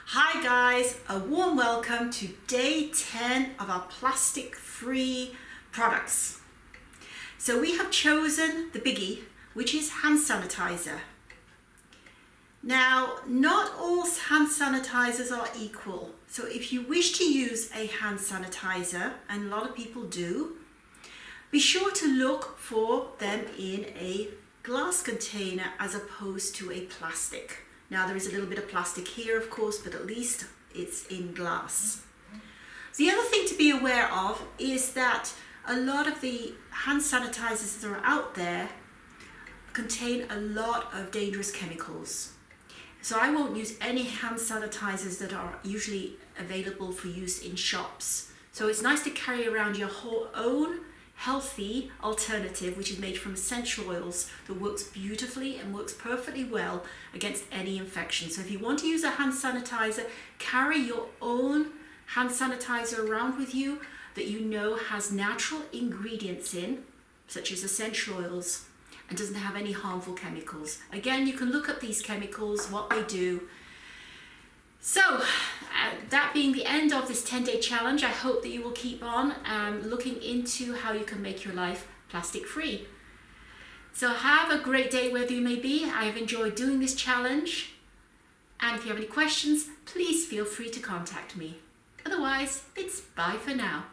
Hi guys, a warm welcome to day 10 of our plastic-free products. So we have chosen the biggie, which is hand sanitizer. Now, not all hand sanitizers are equal. So if you wish to use a hand sanitizer, and a lot of people do, be sure to look for them in a glass container as opposed to a plastic. Now there is a little bit of plastic here, of course, but at least it's in glass. The other thing to be aware of is that a lot of the hand sanitizers that are out there contain a lot of dangerous chemicals. So I won't use any hand sanitizers that are usually available for use in shops. So it's nice to carry around your whole own healthy alternative, which is made from essential oils that works beautifully and works perfectly well against any infection. So if you want to use a hand sanitizer, carry your own hand sanitizer around with you that you know has natural ingredients in, such as essential oils, and doesn't have any harmful chemicals. Again, you can look at these chemicals, what they do. So that being the end of this 10-day challenge, I hope that you will keep on looking into how you can make your life plastic free. So have a great day wherever you may be. I have enjoyed doing this challenge. And if you have any questions, please feel free to contact me. Otherwise, it's bye for now.